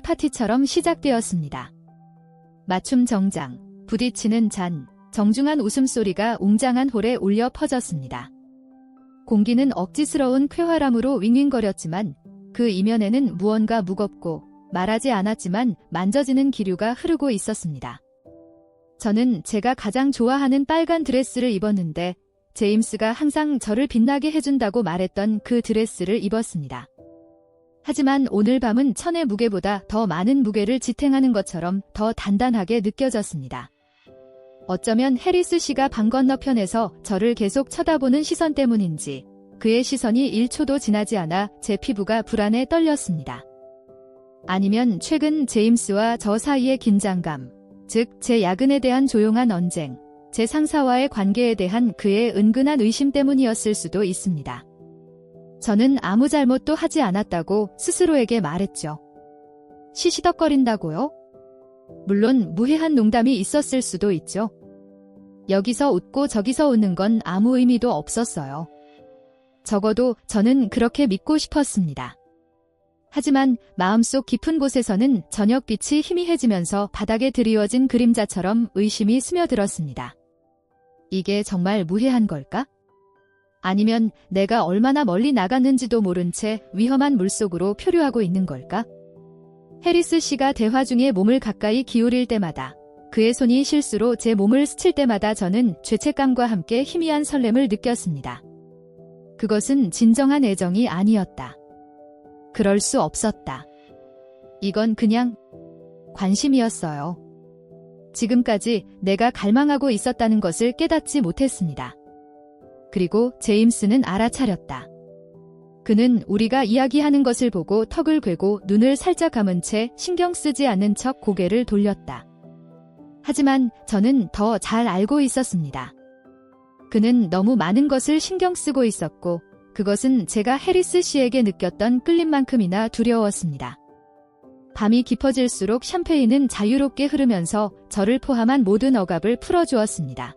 파티처럼 시작되었습니다. 맞춤 정장, 부딪히는 잔, 정중한 웃음소리가 웅장한 홀에 울려 퍼졌습니다. 공기는 억지스러운 쾌활함으로 윙윙거렸지만 그 이면에는 무언가 무겁고 말하지 않았지만 만져지는 기류가 흐르고 있었습니다. 저는 제가 가장 좋아하는 빨간 드레스를 입었는데 제임스가 항상 저를 빛나게 해준다고 말했던 그 드레스를 입었습니다. 하지만 오늘 밤은 천의 무게보다 더 많은 무게를 지탱하는 것처럼 더 단단하게 느껴졌습니다. 어쩌면 해리스 씨가 방 건너편에서 저를 계속 쳐다보는 시선 때문인지 그의 시선이 1초도 지나지 않아 제 피부가 불안해 떨렸습니다. 아니면 최근 제임스와 저 사이의 긴장감, 즉 제 야근에 대한 조용한 언쟁, 제 상사와의 관계에 대한 그의 은근한 의심 때문이었을 수도 있습니다. 저는 아무 잘못도 하지 않았다고 스스로에게 말했죠. 시시덕거린다고요? 물론 무해한 농담이 있었을 수도 있죠. 여기서 웃고 저기서 웃는 건 아무 의미도 없었어요. 적어도 저는 그렇게 믿고 싶었습니다. 하지만 마음속 깊은 곳에서는 저녁빛이 희미해지면서 바닥에 드리워진 그림자처럼 의심이 스며들었습니다. 이게 정말 무해한 걸까? 아니면 내가 얼마나 멀리 나갔는지도 모른 채 위험한 물속으로 표류하고 있는 걸까? 해리스 씨가 대화 중에 몸을 가까이 기울일 때마다 그의 손이 실수로 제 몸을 스칠 때마다 저는 죄책감과 함께 희미한 설렘을 느꼈습니다. 그것은 진정한 애정이 아니었다. 그럴 수 없었다. 이건 그냥 관심이었어요. 지금까지 내가 갈망하고 있었다는 것을 깨닫지 못했습니다. 그리고 제임스는 알아차렸다. 그는 우리가 이야기하는 것을 보고 턱을 괴고 눈을 살짝 감은 채 신경 쓰지 않는 척 고개를 돌렸다. 하지만 저는 더 잘 알고 있었습니다. 그는 너무 많은 것을 신경 쓰고 있었고 그것은 제가 해리스 씨에게 느꼈던 끌림만큼이나 두려웠습니다. 밤이 깊어질수록 샴페인은 자유롭게 흐르면서 저를 포함한 모든 억압을 풀어주었습니다.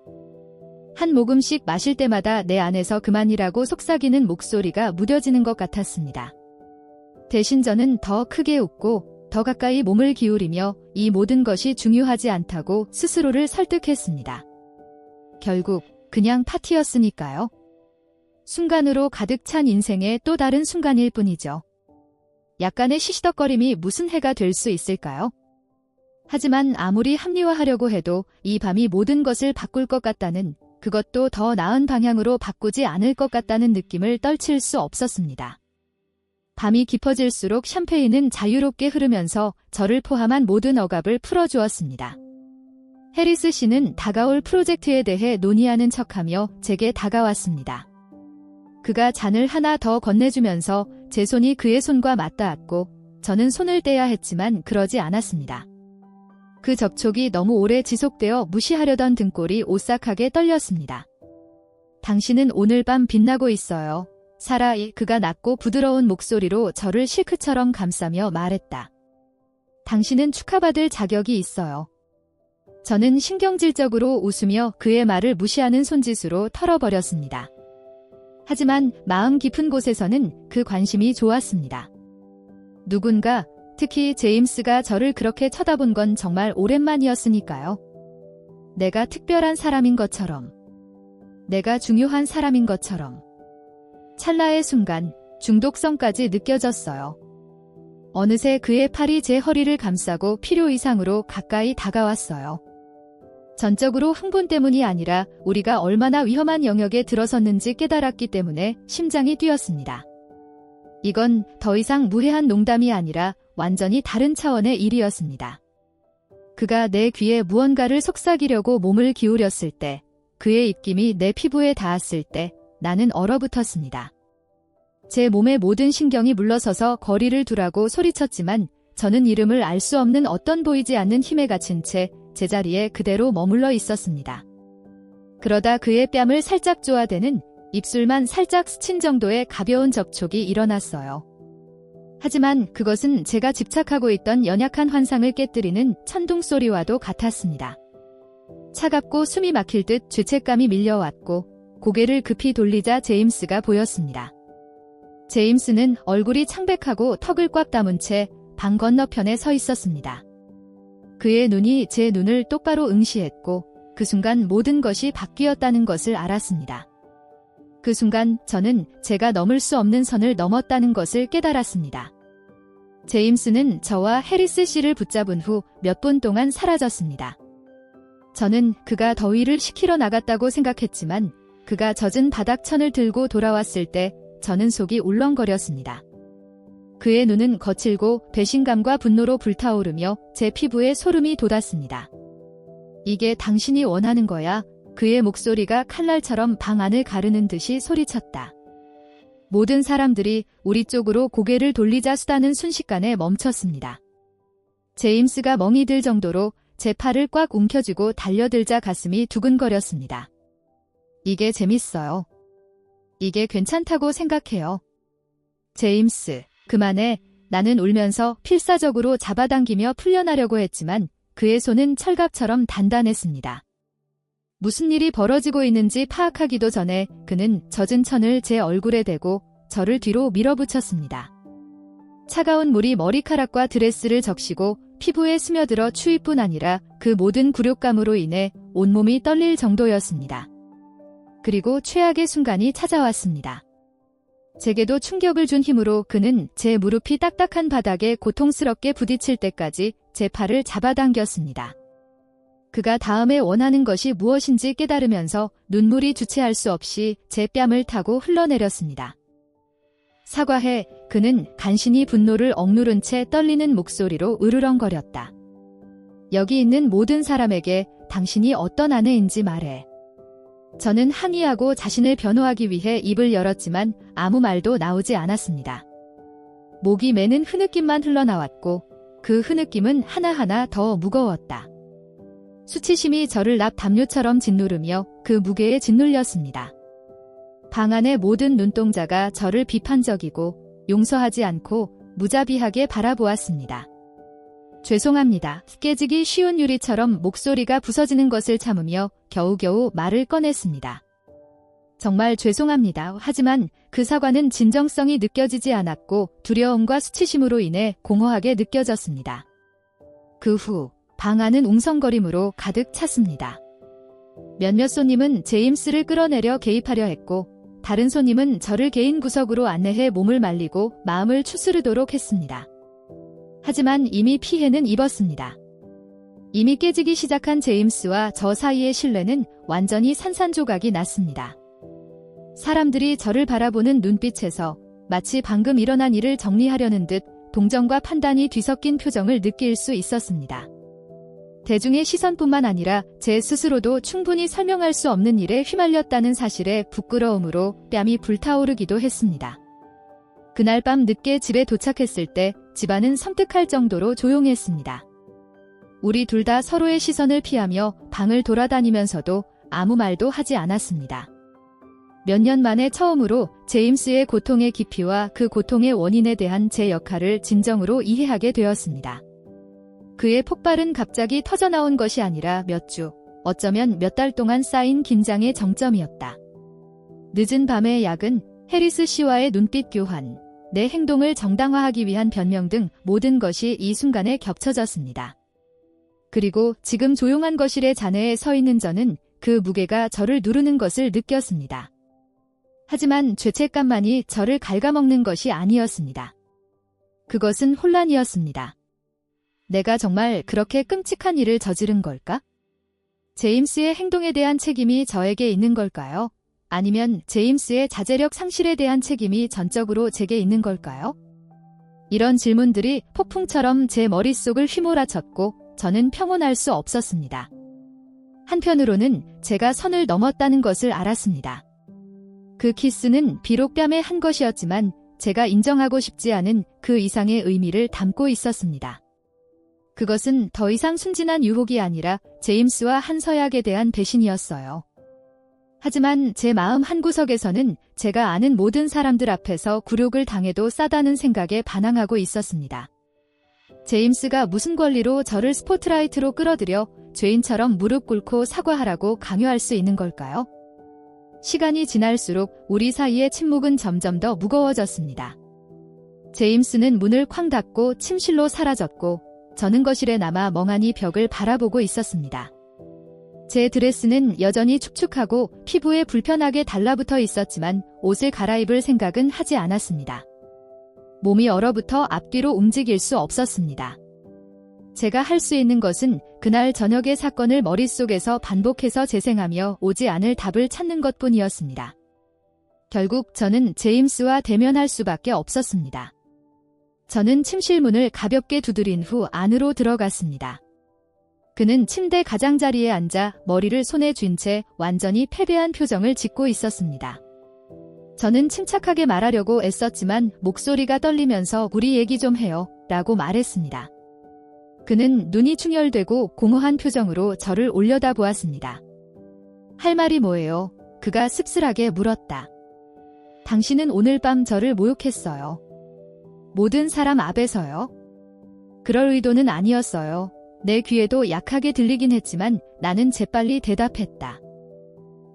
한 모금씩 마실 때마다 내 안에서 그만이라고 속삭이는 목소리가 무뎌지는 것 같았습니다. 대신 저는 더 크게 웃고 더 가까이 몸을 기울이며 이 모든 것이 중요하지 않다고 스스로를 설득했습니다. 결국 그냥 파티였으니까요. 순간으로 가득 찬 인생의 또 다른 순간일 뿐이죠. 약간의 시시덕거림이 무슨 해가 될 수 있을까요? 하지만 아무리 합리화하려고 해도 이 밤이 모든 것을 바꿀 것 같다는, 그것도 더 나은 방향으로 바꾸지 않을 것 같다는 느낌을 떨칠 수 없었습니다. 밤이 깊어질수록 샴페인은 자유롭게 흐르면서 저를 포함한 모든 억압을 풀어주었습니다. 해리스 씨는 다가올 프로젝트에 대해 논의하는 척하며 제게 다가왔습니다. 그가 잔을 하나 더 건네주면서 제 손이 그의 손과 맞닿았고 저는 손을 떼야 했지만 그러지 않았습니다. 그 접촉이 너무 오래 지속되어 무시하려던 등골이 오싹하게 떨렸습니다. 당신은 오늘 밤 빛나고 있어요. 사라이, 그가 낮고 부드러운 목소리로 저를 실크처럼 감싸며 말했다. 당신은 축하받을 자격이 있어요. 저는 신경질적으로 웃으며 그의 말을 무시하는 손짓으로 털어버렸습니다. 하지만 마음 깊은 곳에서는 그 관심이 좋았습니다. 누군가, 특히 제임스가 저를 그렇게 쳐다본 건 정말 오랜만이었으니까요. 내가 특별한 사람인 것처럼, 내가 중요한 사람인 것처럼. 찰나의 순간 중독성까지 느껴졌어요. 어느새 그의 팔이 제 허리를 감싸고 필요 이상으로 가까이 다가왔어요. 전적으로 흥분 때문이 아니라 우리가 얼마나 위험한 영역에 들어섰는지 깨달았기 때문에 심장이 뛰었습니다. 이건 더 이상 무해한 농담이 아니라 완전히 다른 차원의 일이었습니다. 그가 내 귀에 무언가를 속삭이려고 몸을 기울였을 때, 그의 입김이 내 피부에 닿았을 때 나는 얼어붙었습니다. 제 몸의 모든 신경이 물러서서 거리를 두라고 소리쳤지만 저는 이름을 알 수 없는 어떤 보이지 않는 힘에 갇힌 채 제자리에 그대로 머물러 있었습니다. 그러다 그의 뺨을 살짝 쪼아대는, 입술만 살짝 스친 정도의 가벼운 접촉이 일어났어요. 하지만 그것은 제가 집착하고 있던 연약한 환상을 깨뜨리는 천둥 소리와도 같았습니다. 차갑고 숨이 막힐 듯 죄책감이 밀려왔고 고개를 급히 돌리자 제임스가 보였습니다. 제임스는 얼굴이 창백하고 턱을 꽉 다문 채 방 건너편에 서 있었습니다. 그의 눈이 제 눈을 똑바로 응시했고 그 순간 모든 것이 바뀌었다는 것을 알았습니다. 그 순간 저는 제가 넘을 수 없는 선을 넘었다는 것을 깨달았습니다. 제임스는 저와 해리스 씨를 붙잡은 후 몇 분 동안 사라졌습니다. 저는 그가 더위를 식히러 나갔다고 생각했지만 그가 젖은 바닥천을 들고 돌아왔을 때 저는 속이 울렁거렸습니다. 그의 눈은 거칠고 배신감과 분노로 불타오르며 제 피부에 소름이 돋았습니다. 이게 당신이 원하는 거야? 그의 목소리가 칼날처럼 방 안을 가르는 듯이 소리쳤다. 모든 사람들이 우리 쪽으로 고개를 돌리자 수다는 순식간에 멈췄습니다. 제임스가 멍이 들 정도로 제 팔을 꽉 움켜쥐고 달려들자 가슴이 두근거렸습니다. 이게 재밌어요. 이게 괜찮다고 생각해요. 제임스, 그만해. 나는 울면서 필사적으로 잡아당기며 풀려나려고 했지만 그의 손은 철갑처럼 단단했습니다. 무슨 일이 벌어지고 있는지 파악하기도 전에 그는 젖은 천을 제 얼굴에 대고 저를 뒤로 밀어붙였습니다. 차가운 물이 머리카락과 드레스를 적시고 피부에 스며들어 추위뿐 아니라 그 모든 굴욕감으로 인해 온몸이 떨릴 정도였습니다. 그리고 최악의 순간이 찾아왔습니다. 제게도 충격을 준 힘으로 그는 제 무릎이 딱딱한 바닥에 고통스럽게 부딪힐 때까지 제 팔을 잡아당겼습니다. 그가 다음에 원하는 것이 무엇인지 깨달으면서 눈물이 주체할 수 없이 제 뺨을 타고 흘러내렸습니다. 사과해. 그는 간신히 분노를 억누른 채 떨리는 목소리로 으르렁거렸다. 여기 있는 모든 사람에게 당신이 어떤 아내인지 말해. 저는 항의하고 자신을 변호하기 위해 입을 열었지만 아무 말도 나오지 않았습니다. 목이 매는 흐느낌만 흘러나왔고 그 흐느낌은 하나하나 더 무거웠다. 수치심이 저를 납 담요처럼 짓누르며 그 무게에 짓눌렸습니다. 방 안의 모든 눈동자가 저를 비판적이고 용서하지 않고 무자비하게 바라보았습니다. 죄송합니다. 깨지기 쉬운 유리처럼 목소리가 부서지는 것을 참으며 겨우겨우 말을 꺼냈습니다. 정말 죄송합니다. 하지만 그 사과는 진정성이 느껴지지 않았고 두려움과 수치심으로 인해 공허하게 느껴졌습니다. 그 후 방 안은 웅성거림으로 가득 찼습니다. 몇몇 손님은 제임스를 끌어내려 개입하려 했고 다른 손님은 저를 개인 구석으로 안내해 몸을 말리고 마음을 추스르도록 했습니다. 하지만 이미 피해는 입었습니다. 이미 깨지기 시작한 제임스와 저 사이의 신뢰는 완전히 산산조각이 났습니다. 사람들이 저를 바라보는 눈빛에서 마치 방금 일어난 일을 정리하려는 듯 동정과 판단이 뒤섞인 표정을 느낄 수 있었습니다. 대중의 시선뿐만 아니라 제 스스로도 충분히 설명할 수 없는 일에 휘말렸다는 사실에 부끄러움으로 뺨이 불타오르기도 했습니다. 그날 밤 늦게 집에 도착했을 때 집안은 섬뜩할 정도로 조용했습니다. 우리 둘 다 서로의 시선을 피하며 방을 돌아다니면서도 아무 말도 하지 않았습니다. 몇 년 만에 처음으로 제임스의 고통의 깊이와 그 고통의 원인에 대한 제 역할을 진정으로 이해하게 되었습니다. 그의 폭발은 갑자기 터져나온 것이 아니라 몇 주, 어쩌면 몇 달 동안 쌓인 긴장의 정점이었다. 늦은 밤의 야근, 해리스 씨와의 눈빛 교환, 내 행동을 정당화하기 위한 변명 등 모든 것이 이 순간에 겹쳐졌습니다. 그리고 지금 조용한 거실의 잔해에 서 있는 저는 그 무게가 저를 누르는 것을 느꼈습니다. 하지만 죄책감만이 저를 갉아먹는 것이 아니었습니다. 그것은 혼란이었습니다. 내가 정말 그렇게 끔찍한 일을 저지른 걸까? 제임스의 행동에 대한 책임이 저에게 있는 걸까요? 아니면 제임스의 자제력 상실에 대한 책임이 전적으로 제게 있는 걸까요? 이런 질문들이 폭풍처럼 제 머릿속을 휘몰아쳤고 저는 평온할 수 없었습니다. 한편으로는 제가 선을 넘었다는 것을 알았습니다. 그 키스는 비록 뺨에 한 것이었지만 제가 인정하고 싶지 않은 그 이상의 의미를 담고 있었습니다. 그것은 더 이상 순진한 유혹이 아니라 제임스와 한 서약에 대한 배신이었어요. 하지만 제 마음 한구석에서는 제가 아는 모든 사람들 앞에서 굴욕을 당해도 싸다는 생각에 반항하고 있었습니다. 제임스가 무슨 권리로 저를 스포트라이트로 끌어들여 죄인처럼 무릎 꿇고 사과하라고 강요할 수 있는 걸까요? 시간이 지날수록 우리 사이의 침묵은 점점 더 무거워졌습니다. 제임스는 문을 쾅 닫고 침실로 사라졌고 저는 거실에 남아 멍하니 벽을 바라보고 있었습니다. 제 드레스는 여전히 축축하고 피부에 불편하게 달라붙어 있었지만 옷을 갈아입을 생각은 하지 않았습니다. 몸이 얼어붙어 앞뒤로 움직일 수 없었습니다. 제가 할 수 있는 것은 그날 저녁의 사건을 머릿속에서 반복해서 재생하며 오지 않을 답을 찾는 것뿐이었습니다. 결국 저는 제임스와 대면할 수밖에 없었습니다. 저는 침실 문을 가볍게 두드린 후 안으로 들어갔습니다. 그는 침대 가장자리에 앉아 머리를 손에 쥔 채 완전히 패배한 표정을 짓고 있었습니다. 저는 침착하게 말하려고 애썼지만 목소리가 떨리면서 우리 얘기 좀 해요 라고 말했습니다. 그는 눈이 충혈되고 공허한 표정으로 저를 올려다보았습니다. 할 말이 뭐예요? 그가 씁쓸하게 물었다. 당신은 오늘 밤 저를 모욕했어요. 모든 사람 앞에서요? 그럴 의도는 아니었어요. 내 귀에도 약하게 들리긴 했지만 나는 재빨리 대답했다.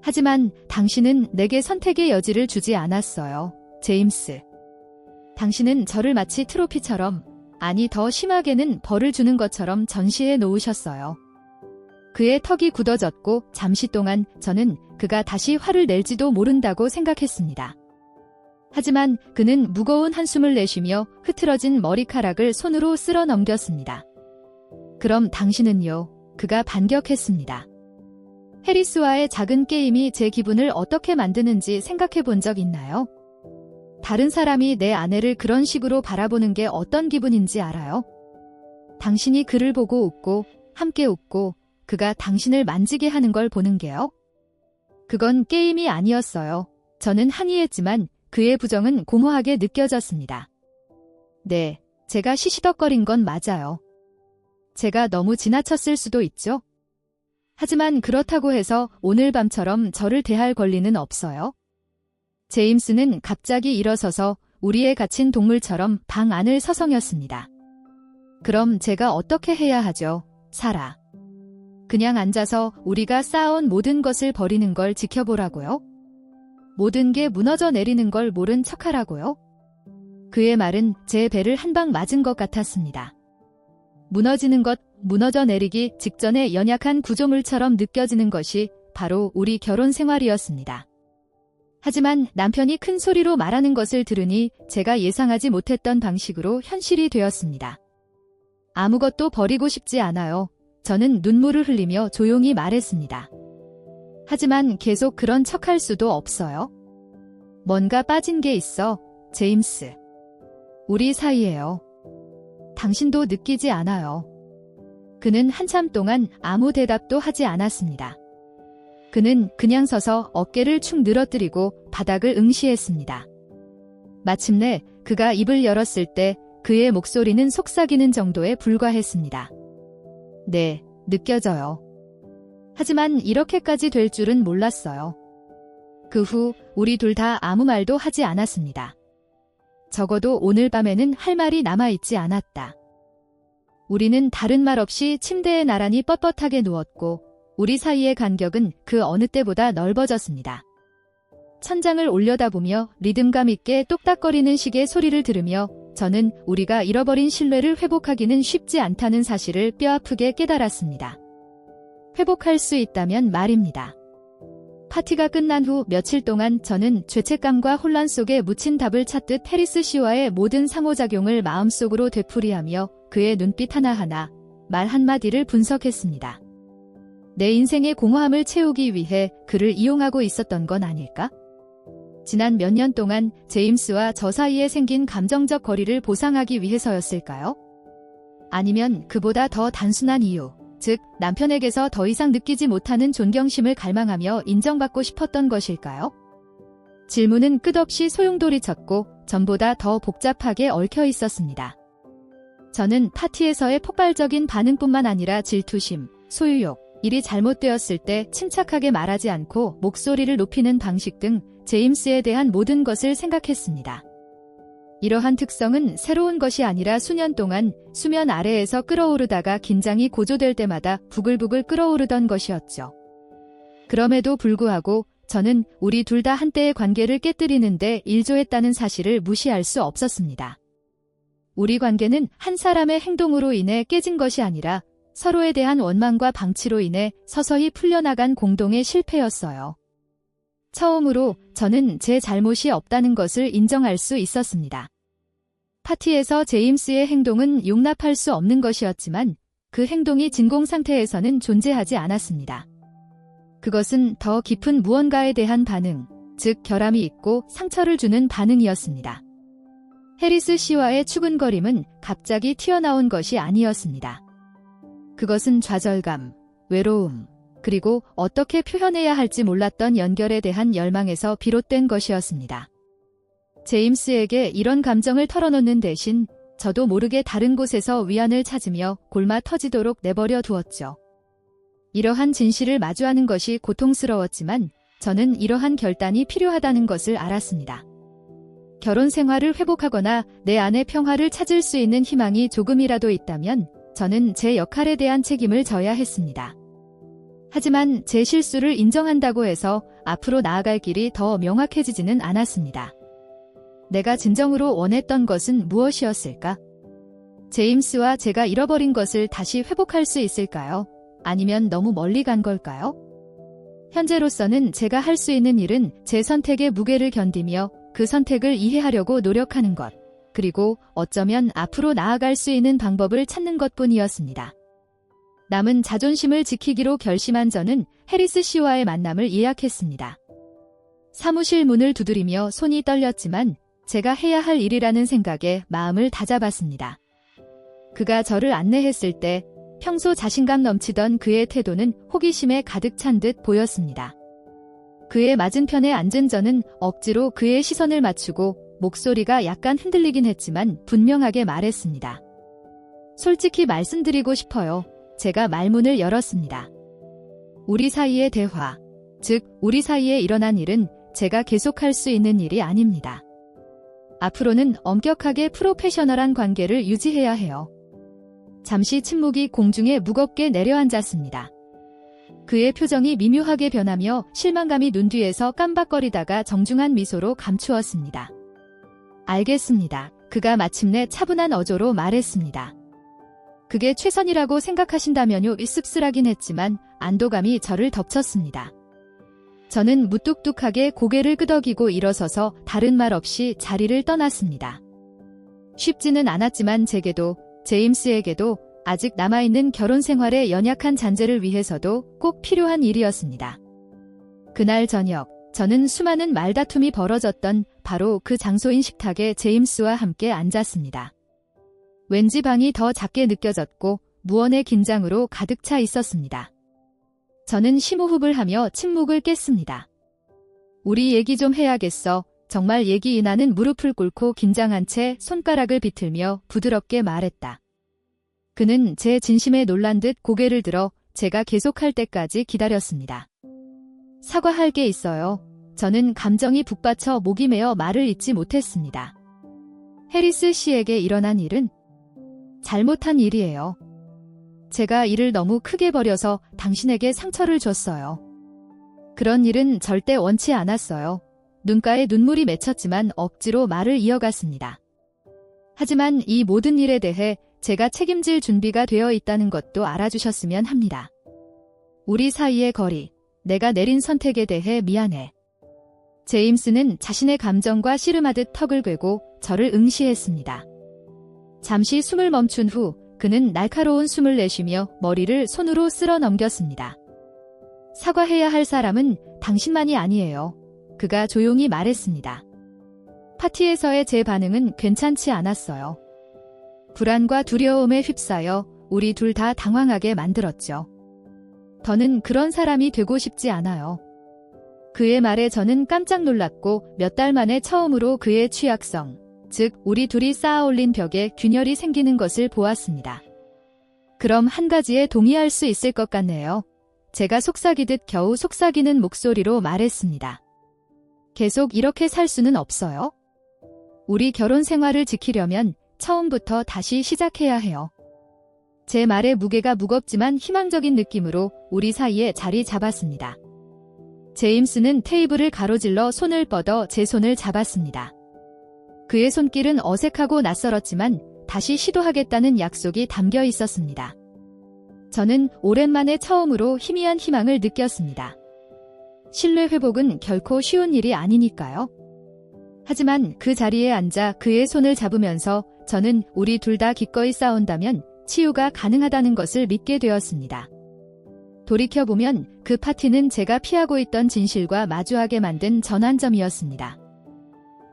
하지만 당신은 내게 선택의 여지를 주지 않았어요. 제임스. 당신은 저를 마치 트로피처럼, 아니 더 심하게는 벌을 주는 것처럼 전시해 놓으셨어요. 그의 턱이 굳어졌고 잠시 동안 저는 그가 다시 화를 낼지도 모른다고 생각했습니다. 하지만 그는 무거운 한숨을 내쉬며 흐트러진 머리카락을 손으로 쓸어 넘겼습니다. 그럼 당신은요? 그가 반격했습니다. 해리스와의 작은 게임이 제 기분을 어떻게 만드는지 생각해 본 적 있나요? 다른 사람이 내 아내를 그런 식으로 바라보는 게 어떤 기분인지 알아요? 당신이 그를 보고 웃고 함께 웃고 그가 당신을 만지게 하는 걸 보는 게요? 그건 게임이 아니었어요. 저는 항의했지만 그의 부정은 공허하게 느껴졌습니다. 네, 제가 시시덕거린 건 맞아요. 제가 너무 지나쳤을 수도 있죠. 하지만 그렇다고 해서 오늘 밤처럼 저를 대할 권리는 없어요. 제임스는 갑자기 일어서서 우리의 갇힌 동물처럼 방 안을 서성였습니다. 그럼 제가 어떻게 해야 하죠, 사라? 그냥 앉아서 우리가 쌓아온 모든 것을 버리는 걸 지켜보라고요? 모든 게 무너져 내리는 걸 모른 척하라고요? 그의 말은 제 배를 한 방 맞은 것 같았습니다. 무너지는 것, 무너져 내리기 직전의 연약한 구조물처럼 느껴지는 것이 바로 우리 결혼 생활이었습니다. 하지만 남편이 큰 소리로 말하는 것을 들으니 제가 예상하지 못했던 방식으로 현실이 되었습니다. 아무것도 버리고 싶지 않아요. 저는 눈물을 흘리며 조용히 말했습니다. 하지만 계속 그런 척할 수도 없어요. 뭔가 빠진 게 있어, 제임스. 우리 사이에요. 당신도 느끼지 않아요. 그는 한참 동안 아무 대답도 하지 않았습니다. 그는 그냥 서서 어깨를 축 늘어뜨리고 바닥을 응시했습니다. 마침내 그가 입을 열었을 때 그의 목소리는 속삭이는 정도에 불과했습니다. 네, 느껴져요. 하지만 이렇게까지 될 줄은 몰랐어요. 그 후 우리 둘 다 아무 말도 하지 않았습니다. 적어도 오늘 밤에는 할 말이 남아있지 않았다. 우리는 다른 말 없이 침대에 나란히 뻣뻣하게 누웠고 우리 사이의 간격은 그 어느 때보다 넓어졌습니다. 천장을 올려다보며 리듬감 있게 똑딱거리는 시계 소리를 들으며 저는 우리가 잃어버린 신뢰를 회복하기는 쉽지 않다는 사실을 뼈아프게 깨달았습니다. 회복할 수 있다면 말입니다. 파티가 끝난 후 며칠 동안 저는 죄책감과 혼란 속에 묻힌 답을 찾듯 해리스 씨와의 모든 상호작용을 마음속으로 되풀이하며 그의 눈빛 하나하나, 말 한마디를 분석했습니다. 내 인생의 공허함을 채우기 위해 그를 이용하고 있었던 건 아닐까? 지난 몇 년 동안 제임스와 저 사이에 생긴 감정적 거리를 보상하기 위해서였을까요? 아니면 그보다 더 단순한 이유, 즉 남편에게서 더 이상 느끼지 못하는 존경심을 갈망하며 인정받고 싶었던 것일까요? 질문은 끝없이 소용돌이쳤고 전보다 더 복잡하게 얽혀 있었습니다. 저는 파티에서의 폭발적인 반응뿐만 아니라 질투심, 소유욕, 일이 잘못되었을 때 침착하게 말하지 않고 목소리를 높이는 방식 등 제임스에 대한 모든 것을 생각했습니다. 이러한 특성은 새로운 것이 아니라 수년 동안 수면 아래에서 끓어오르다가 긴장이 고조될 때마다 부글부글 끓어오르던 것이었죠. 그럼에도 불구하고 저는 우리 둘 다 한때의 관계를 깨뜨리는데 일조했다는 사실을 무시할 수 없었습니다. 우리 관계는 한 사람의 행동으로 인해 깨진 것이 아니라 서로에 대한 원망과 방치로 인해 서서히 풀려나간 공동의 실패였어요. 처음으로 저는 제 잘못이 없다는 것을 인정할 수 있었습니다. 파티에서 제임스의 행동은 용납할 수 없는 것이었지만 그 행동이 진공 상태에서는 존재하지 않았습니다. 그것은 더 깊은 무언가에 대한 반응, 즉 결함이 있고 상처를 주는 반응이었습니다. 해리스 씨와의 추근거림은 갑자기 튀어나온 것이 아니었습니다. 그것은 좌절감, 외로움, 그리고 어떻게 표현해야 할지 몰랐던 연결에 대한 열망에서 비롯된 것이었습니다. 제임스에게 이런 감정을 털어놓는 대신 저도 모르게 다른 곳에서 위안을 찾으며 골마 터지도록 내버려 두었죠. 이러한 진실을 마주하는 것이 고통스러웠지만 저는 이러한 결단이 필요하다는 것을 알았습니다. 결혼 생활을 회복하거나 내 안의 평화를 찾을 수 있는 희망이 조금이라도 있다면 저는 제 역할에 대한 책임을 져야 했습니다. 하지만 제 실수를 인정한다고 해서 앞으로 나아갈 길이 더 명확해지지는 않았습니다. 내가 진정으로 원했던 것은 무엇이었을까? 제임스와 제가 잃어버린 것을 다시 회복할 수 있을까요? 아니면 너무 멀리 간 걸까요? 현재로서는 제가 할 수 있는 일은 제 선택의 무게를 견디며 그 선택을 이해하려고 노력하는 것, 그리고 어쩌면 앞으로 나아갈 수 있는 방법을 찾는 것뿐이었습니다. 남은 자존심을 지키기로 결심한 저는 해리스 씨와의 만남을 예약했습니다. 사무실 문을 두드리며 손이 떨렸지만 제가 해야 할 일이라는 생각에 마음을 다잡았습니다. 그가 저를 안내했을 때 평소 자신감 넘치던 그의 태도는 호기심에 가득 찬 듯 보였습니다. 그의 맞은편에 앉은 저는 억지로 그의 시선을 맞추고 목소리가 약간 흔들리긴 했지만 분명하게 말했습니다. 솔직히 말씀드리고 싶어요. 제가 말문을 열었습니다. 우리 사이의 대화, 즉 우리 사이에 일어난 일은 제가 계속할 수 있는 일이 아닙니다. 앞으로는 엄격하게 프로페셔널한 관계를 유지해야 해요. 잠시 침묵이 공중에 무겁게 내려앉았습니다. 그의 표정이 미묘하게 변하며 실망감이 눈 뒤에서 깜박거리다가 정중한 미소로 감추었습니다. 알겠습니다. 그가 마침내 차분한 어조로 말했습니다. 그게 최선이라고 생각하신다면요. 씁쓸하긴 했지만 안도감이 저를 덮쳤습니다. 저는 무뚝뚝하게 고개를 끄덕이고 일어서서 다른 말 없이 자리를 떠났습니다. 쉽지는 않았지만 제게도 제임스에게도 아직 남아있는 결혼 생활의 연약한 잔재를 위해서도 꼭 필요한 일이었습니다. 그날 저녁, 저는 수많은 말다툼이 벌어졌던 바로 그 장소인 식탁에 제임스와 함께 앉았습니다. 왠지 방이 더 작게 느껴졌고 무언의 긴장으로 가득 차 있었습니다. 저는 심호흡을 하며 침묵을 깼습니다. 우리 얘기 좀 해야겠어. 정말 얘기. 나는 무릎을 꿇고 긴장한 채 손가락을 비틀며 부드럽게 말했다. 그는 제 진심에 놀란 듯 고개를 들어 제가 계속할 때까지 기다렸습니다. 사과할 게 있어요. 저는 감정이 북받쳐 목이 메어 말을 잇지 못했습니다. 해리스 씨에게 일어난 일은 잘못한 일이에요. 제가 일을 너무 크게 벌여서 당신에게 상처를 줬어요. 그런 일은 절대 원치 않았어요. 눈가에 눈물이 맺혔지만 억지로 말을 이어갔습니다. 하지만 이 모든 일에 대해 제가 책임질 준비가 되어 있다는 것도 알아주셨으면 합니다. 우리 사이의 거리, 내가 내린 선택에 대해 미안해. 제임스는 자신의 감정과 씨름하듯 턱을 괴고 저를 응시했습니다. 잠시 숨을 멈춘 후 그는 날카로운 숨을 내쉬며 머리를 손으로 쓸어 넘겼습니다. 사과해야 할 사람은 당신만이 아니에요. 그가 조용히 말했습니다. 파티에서의 제 반응은 괜찮지 않았어요. 불안과 두려움에 휩싸여 우리 둘 다 당황하게 만들었죠. 더는 그런 사람이 되고 싶지 않아요. 그의 말에 저는 깜짝 놀랐고 몇 달 만에 처음으로 그의 취약성, 즉 우리 둘이 쌓아올린 벽에 균열이 생기는 것을 보았습니다. 그럼 한 가지에 동의할 수 있을 것 같네요. 제가 속삭이듯 겨우 속삭이는 목소리로 말했습니다. 계속 이렇게 살 수는 없어요. 우리 결혼 생활을 지키려면 처음부터 다시 시작해야 해요. 제 말의 무게가 무겁지만 희망적인 느낌으로 우리 사이에 자리 잡았습니다. 제임스는 테이블을 가로질러 손을 뻗어 제 손을 잡았습니다. 그의 손길은 어색하고 낯설었지만 다시 시도하겠다는 약속이 담겨 있었습니다. 저는 오랜만에 처음으로 희미한 희망을 느꼈습니다. 신뢰 회복은 결코 쉬운 일이 아니니까요. 하지만 그 자리에 앉아 그의 손을 잡으면서 저는 우리 둘 다 기꺼이 싸운다면 치유가 가능하다는 것을 믿게 되었습니다. 돌이켜보면 그 파티는 제가 피하고 있던 진실과 마주하게 만든 전환점이었습니다.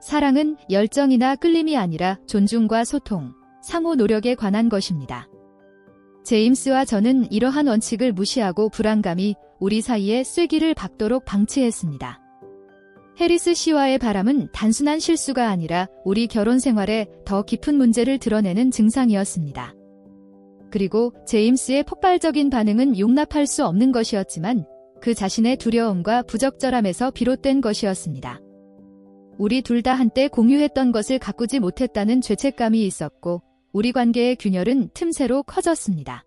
사랑은 열정이나 끌림이 아니라 존중과 소통, 상호 노력에 관한 것입니다. 제임스와 저는 이러한 원칙을 무시하고 불안감이 우리 사이에 쐐기를 박도록 방치했습니다. 해리스 씨와의 바람은 단순한 실수가 아니라 우리 결혼 생활에 더 깊은 문제를 드러내는 증상이었습니다. 그리고 제임스의 폭발적인 반응은 용납할 수 없는 것이었지만 그 자신의 두려움과 부적절함에서 비롯된 것이었습니다. 우리 둘 다 한때 공유했던 것을 가꾸지 못했다는 죄책감이 있었고 우리 관계의 균열은 틈새로 커졌습니다.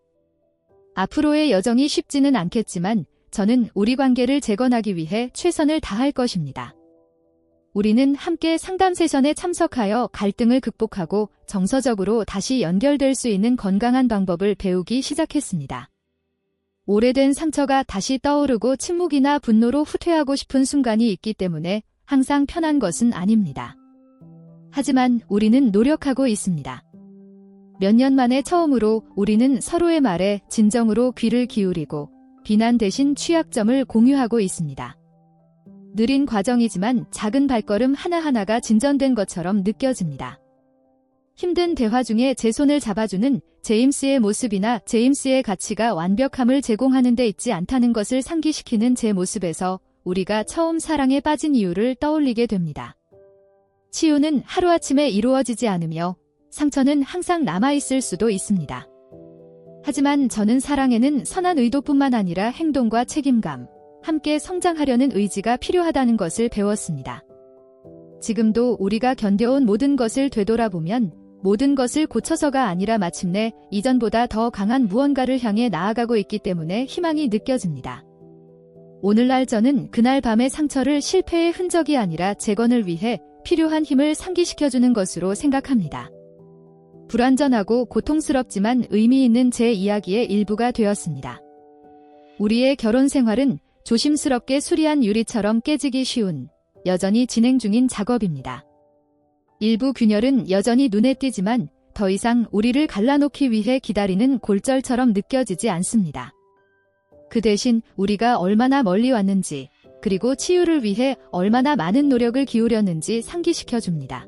앞으로의 여정이 쉽지는 않겠지만 저는 우리 관계를 재건하기 위해 최선을 다할 것입니다. 우리는 함께 상담 세션에 참석하여 갈등을 극복하고 정서적으로 다시 연결될 수 있는 건강한 방법을 배우기 시작했습니다. 오래된 상처가 다시 떠오르고 침묵이나 분노로 후퇴하고 싶은 순간이 있기 때문에 항상 편한 것은 아닙니다. 하지만 우리는 노력하고 있습니다. 몇 년 만에 처음으로 우리는 서로의 말에 진정으로 귀를 기울이고 비난 대신 취약점을 공유하고 있습니다. 느린 과정이지만 작은 발걸음 하나하나가 진전된 것처럼 느껴집니다. 힘든 대화 중에 제 손을 잡아주는 제임스의 모습이나 제임스의 가치가 완벽함을 제공하는 데 있지 않다는 것을 상기시키는 제 모습에서 우리가 처음 사랑에 빠진 이유를 떠올리게 됩니다. 치유는 하루아침에 이루어지지 않으며 상처는 항상 남아있을 수도 있습니다. 하지만 저는 사랑에는 선한 의도뿐만 아니라 행동과 책임감, 함께 성장하려는 의지가 필요하다는 것을 배웠습니다. 지금도 우리가 견뎌온 모든 것을 되돌아보면 모든 것을 고쳐서가 아니라 마침내 이전보다 더 강한 무언가를 향해 나아가고 있기 때문에 희망이 느껴집니다. 오늘날 저는 그날 밤의 상처를 실패의 흔적이 아니라 재건을 위해 필요한 힘을 상기시켜주는 것으로 생각합니다. 불완전하고 고통스럽지만 의미 있는 제 이야기의 일부가 되었습니다. 우리의 결혼 생활은 조심스럽게 수리한 유리처럼 깨지기 쉬운, 여전히 진행 중인 작업입니다. 일부 균열은 여전히 눈에 띄지만 더 이상 우리를 갈라놓기 위해 기다리는 골절처럼 느껴지지 않습니다. 그 대신 우리가 얼마나 멀리 왔는지, 그리고 치유를 위해 얼마나 많은 노력을 기울였는지 상기시켜줍니다.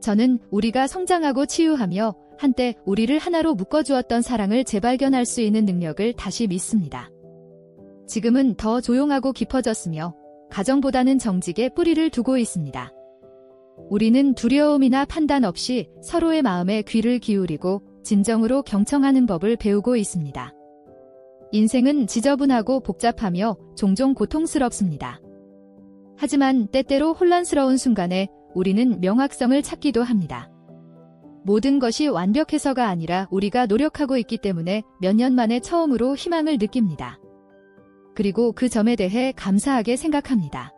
저는 우리가 성장하고 치유하며 한때 우리를 하나로 묶어주었던 사랑을 재발견할 수 있는 능력을 다시 믿습니다. 지금은 더 조용하고 깊어졌으며 가정보다는 정직에 뿌리를 두고 있습니다. 우리는 두려움이나 판단 없이 서로의 마음에 귀를 기울이고 진정으로 경청하는 법을 배우고 있습니다. 인생은 지저분하고 복잡하며 종종 고통스럽습니다. 하지만 때때로 혼란스러운 순간에 우리는 명확성을 찾기도 합니다. 모든 것이 완벽해서가 아니라 우리가 노력하고 있기 때문에 몇 년 만에 처음으로 희망을 느낍니다. 그리고 그 점에 대해 감사하게 생각합니다.